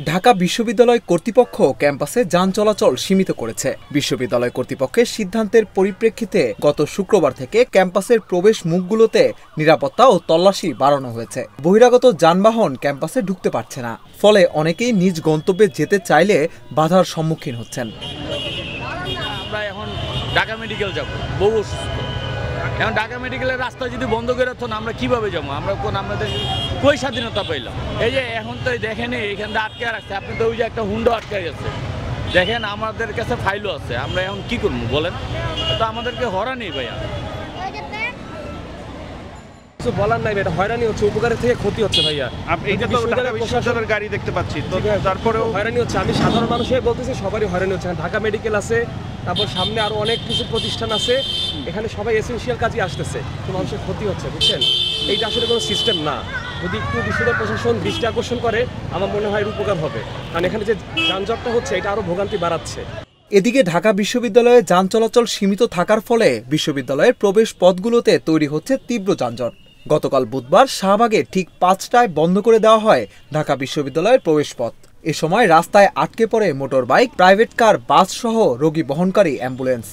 ঢাকা বিশ্ববিদ্যালয় কর্তৃপক্ষ ক্যাম্পাসে যান চলাচল সীমিত করেছে। বিশ্ববিদ্যালয় কর্তৃপক্ষের সিদ্ধান্তের পরিপ্রেক্ষিতে গত শুক্রবার থেকে ক্যাম্পাসের প্রবেশ মুখগুলোতে নিরাপত্তা ও তল্লাশি বাড়ানো হয়েছে। বহিরাগত যানবাহন ক্যাম্পাসে ঢুকতে পারছে না, ফলে অনেকেই নিজ গন্তব্যে যেতে চাইলে বাধার সম্মুখীন হচ্ছেন। আমরা এখন ঢাকা মেডিকেল যাব, বহু অসুস্থ। এখন ঢাকা মেডিকেলের রাস্তা যদি বন্ধ করে রাখতো না, আমরা কিভাবে যাবো? আমাদের কই স্বাধীনতা পাইলাম? এই যে এখন তো দেখেন এখান থেকে আটকে রাখছে, আপনি তো ওই যে একটা হুন্ডো আটকে গেছে দেখেন, আমাদের কাছে ফাইলও আছে। আমরা এখন কি করবো বলেন? তো আমাদেরকে হয়রানি ভাইয়া, কিছু বলার নাই, এটা হয়রানি হচ্ছে, উপকারের থেকে ক্ষতি হচ্ছে ভাইয়া। বিশ্ববিদ্যালয়ের গাড়ি দেখতে পাচ্ছি, তো তারপরেও হয়রানি হচ্ছে। আমি সাধারণ মানুষই বলতেছি, সবারই হয়রানি হচ্ছে। ঢাকা মেডিকেল আছে, তারপর সামনে আরো অনেক কিছু প্রতিষ্ঠান আছে, এখানে সবাই এসেনশিয়াল কাজে আসতেছে, তো মানুষের ক্ষতি হচ্ছে, বুঝছেন? এইটা আসলে কোনো সিস্টেম না। যদি একটু বিশ্ববিদ্যালয় প্রশাসন দৃষ্টি আকর্ষণ করে, আমার মনে হয় উপকার হবে, কারণ এখানে যে যানজটটা হচ্ছে এটা আরো ভোগান্তি বাড়াচ্ছে। এদিকে ঢাকা বিশ্ববিদ্যালয়ে যান চলাচল সীমিত থাকার ফলে বিশ্ববিদ্যালয়ের প্রবেশ পথগুলোতে তৈরি হচ্ছে তীব্র যানজট। গতকাল বুধবার শাহবাগে ঠিক 5টায় বন্ধ করে দেওয়া হয় ঢাকা বিশ্ববিদ্যালয়ের প্রবেশ পথ। এ সময় রাস্তায় আটকে পড়ে মোটর বাইক, প্রাইভেট কার, বাস সহ রোগী বহনকারী অ্যাম্বুলেন্স।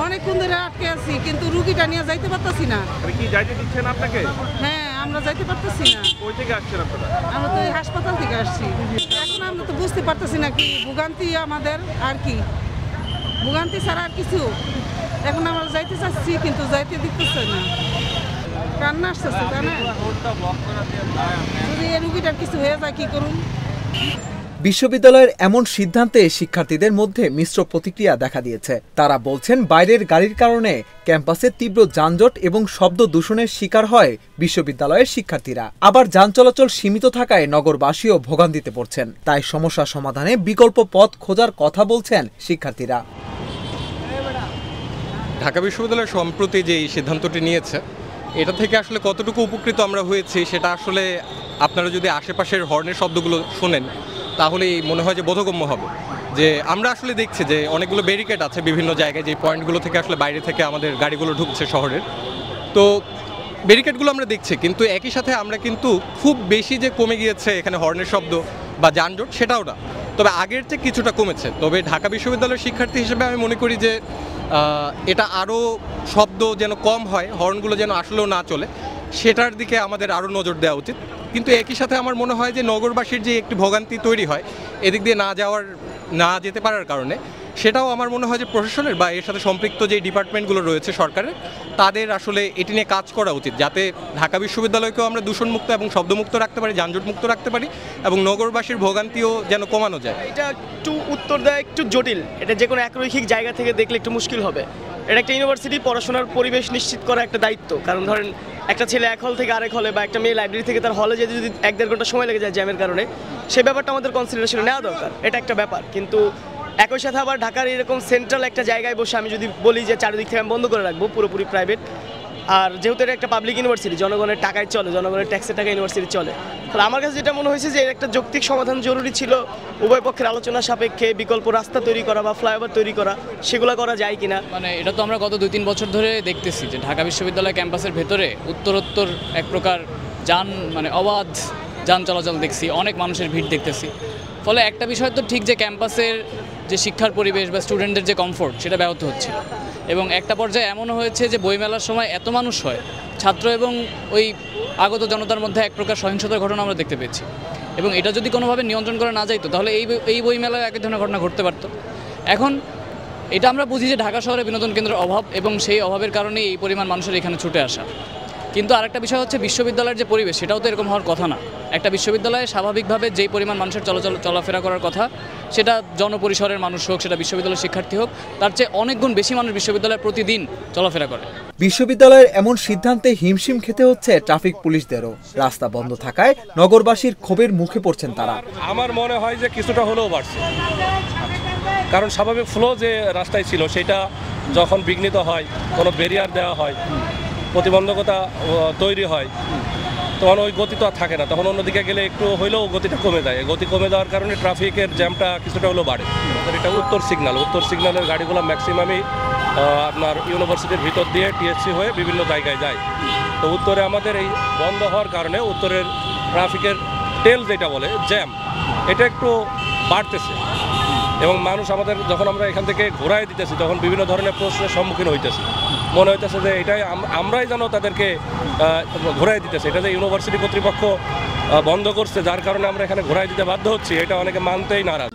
অনেকক্ষণ ধরে আটকে আছি, কিন্তু রুগীটা নিয়ে যাইতে পারতেছি না। কি যাইতে দিচ্ছেন আপনাকে? হ্যাঁ, আমরা যাইতে পারতেছি না। ওই থেকে আসছেন আপনারা? আমরা তো এই হাসপাতাল থেকে আসছি। এখন আমরা তো বুঝতে পারতেছি না কি ভোগান্তি আমাদের, আর কি ভোগান্তি ছাড়া আর কিছু। এখন আমরা যাইতে চাচ্ছি, কিন্তু যাইতে দিতেছে না, কান্না আসতেছে। তাই না, যদি এই রুগীটার কিছু হয়ে যায় কি করুন? বিশ্ববিদ্যালয়ের এমন সিদ্ধান্তে শিক্ষার্থীদের মধ্যে মিশ্র প্রতিক্রিয়া দেখা দিয়েছে। তারা বলছেন, বাইরের গাড়ির কারণে ক্যাম্পাসে তীব্র যানজট এবং শব্দ দূষণের শিকার হয় বিশ্ববিদ্যালয়ের শিক্ষার্থীরা। আবার যান চলাচল সীমিত থাকায় নগরবাসীও ভোগান্তিতে পড়ছেন। তাই সমস্যা সমাধানে বিকল্প পথ খোঁজার কথা বলছেন শিক্ষার্থীরা। ঢাকা বিশ্ববিদ্যালয় সম্প্রতি যে সিদ্ধান্তটি নিয়েছে, এটা থেকে আসলে কতটুকু উপকৃত আমরা হয়েছি সেটা আসলে আপনারা যদি আশেপাশের হর্নের শব্দগুলো শোনেন তাহলেই মনে হয় যে বোধগম্য হবে। যে আমরা আসলে দেখছি যে অনেকগুলো ব্যারিকেড আছে বিভিন্ন জায়গায়, যে পয়েন্টগুলো থেকে আসলে বাইরে থেকে আমাদের গাড়িগুলো ঢুকছে শহরের, তো ব্যারিকেডগুলো আমরা দেখছি, কিন্তু একই সাথে আমরা কিন্তু খুব বেশি যে কমে গিয়েছে এখানে হর্নের শব্দ বা যানজট সেটাও না, তবে আগের চেয়ে কিছুটা কমেছে। তবে ঢাকা বিশ্ববিদ্যালয়ের শিক্ষার্থী হিসেবে আমি মনে করি যে এটা আরও শব্দ যেন কম হয়, হর্নগুলো যেন আসলেও না চলে, সেটার দিকে আমাদের আরও নজর দেওয়া উচিত। কিন্তু একই সাথে আমার মনে হয় যে নগরবাসীর যে একটি ভোগান্তি তৈরি হয় এদিক দিয়ে না যেতে পারার কারণে, সেটাও আমার মনে হয় যে প্রশাসনের বা এর সাথে সম্পৃক্ত যে ডিপার্টমেন্টগুলো রয়েছে সরকারের, তাদের আসলে এটি নিয়ে কাজ করা উচিত, যাতে ঢাকা বিশ্ববিদ্যালয়কেও আমরা দূষণমুক্ত এবং শব্দমুক্ত রাখতে পারি, যানজটমুক্ত রাখতে পারি, এবং নগরবাসীর ভোগান্তিও যেন কমানো যায়। এটা একটু উত্তর দেয় একটু জটিল, এটা যে কোনো একরৈখিক জায়গা থেকে দেখলে একটু মুশকিল হবে। এটা একটা ইউনিভার্সিটি, পড়াশোনার পরিবেশ নিশ্চিত করা একটা দায়িত্ব। কারণ ধরেন একটা ছেলে এক হল থেকে আরেক হলে, বা একটা মেয়ে লাইব্রেরি থেকে তার হলে যেতে যদি 1-1.5 ঘন্টা সময় লেগে যায় জ্যামের কারণে, সেই ব্যাপারটা আমাদের কনসিডারেশনে নেওয়া দরকার। এটা একটা ব্যাপার। কিন্তু একই সাথে আবার ঢাকার এরকম সেন্ট্রাল একটা জায়গায় বসে আমি যদি বলি যে চারিদিক থেকে আমি বন্ধ করে রাখবো, পুরোপুরি প্রাইভেট, আর যেহেতু এটা একটা পাবলিক ইউনিভার্সিটি, জনগণের টাকায় চলে, জনগণের ট্যাক্সের টাকা ইউনিভার্সিটি চলে, তাহলে আমার কাছে যেটা মনে হয়েছে যে এর একটা যৌক্তিক সমাধান জরুরি ছিল। উভয় পক্ষের আলোচনা সাপেক্ষে বিকল্প রাস্তা তৈরি করা বা ফ্লাইওভার তৈরি করা, সেগুলো করা যায় কিনা। মানে এটা তো আমরা গত 2-3 বছর ধরে দেখতেছি যে ঢাকা বিশ্ববিদ্যালয় ক্যাম্পাসের ভেতরে উত্তরোত্তর এক প্রকার অবাধ যান চলাচল দেখছি, অনেক মানুষের ভিড় দেখতেছি। ফলে একটা বিষয় তো ঠিক যে ক্যাম্পাসের যে শিক্ষার পরিবেশ বা স্টুডেন্টদের যে কমফোর্ট, সেটা ব্যাহত হচ্ছিল। এবং একটা পর্যায়ে এমনও হয়েছে যে বইমেলার সময় এত মানুষ হয়, ছাত্র এবং ওই আগত জনতার মধ্যে এক প্রকার সহিংসতার ঘটনা আমরা দেখতে পেয়েছি। এবং এটা যদি কোনোভাবে নিয়ন্ত্রণ করা না যাইতো, তাহলে এই বইমেলায় একই ধরনের ঘটনা ঘটতে পারত। এখন এটা আমরা বুঝি যে ঢাকা শহরে বিনোদন কেন্দ্রের অভাব, এবং সেই অভাবের কারণে এই পরিমাণ মানুষের এখানে ছুটে আসা। কিন্তু আরেকটা বিষয় হচ্ছে বিশ্ববিদ্যালয়ের যে পরিবেশ, সেটাও তো এরকম হওয়ার কথা না। একটা বিশ্ববিদ্যালয়ে স্বাভাবিকভাবে যেই পরিমাণ মানুষের চলাফেরা করার কথা, সেটা জনপরিসরের মানুষ হোক, সেটা বিশ্ববিদ্যালয়ের শিক্ষার্থী হোক, তার চেয়ে অনেক গুণ বেশি মানুষ বিশ্ববিদ্যালয়ে প্রতিদিন চলাফেরা করে। বিশ্ববিদ্যালয়ের এমন সিদ্ধান্তে হিমশিম খেতে হচ্ছে ট্রাফিক পুলিশদেরও। রাস্তা বন্ধ থাকায় নগরবাসীর ক্ষোভের মুখে পড়ছেন তারা। আমার মনে হয় যে কিছুটা হলেও বাড়ছে, কারণ স্বাভাবিক ফ্লো যে রাস্তায় ছিল সেটা যখন বিঘ্নিত হয়, কোনো ব্যারিয়ার দেওয়া হয়, প্রতিবন্ধকতা তৈরি হয়, তখন ওই গতি তো আর থাকে না। তখন অন্যদিকে গেলে একটু হইলেও গতিটা কমে যায়। গতি কমে যাওয়ার কারণে ট্রাফিকের জ্যামটা কিছুটা হলেও বাড়ে। এটা উত্তর সিগন্যালের গাড়িগুলো ম্যাক্সিমামই আপনার ইউনিভার্সিটির ভিতর দিয়ে টিএসসি হয়ে বিভিন্ন জায়গায় যায়। তো উত্তরে আমাদের এই বন্ধ হওয়ার কারণে উত্তরের ট্রাফিকের টেল যেটা বলে জ্যাম, এটা একটু বাড়তেছে এবং মানুষ আমাদের যখন আমরা এখান থেকে ঘোরাই দিতেছি তখন বিভিন্ন ধরনের প্রশ্নের সম্মুখীন হইতেছি। মনে হইতেছে যে এটাই আমরাই যেন তাদেরকে ঘোরাই দিতেছি। এটা যে ইউনিভার্সিটি কর্তৃপক্ষ বন্ধ করছে যার কারণে আমরা এখানে ঘোরাই দিতে বাধ্য হচ্ছি, এটা অনেকে মানতেই নারাজ।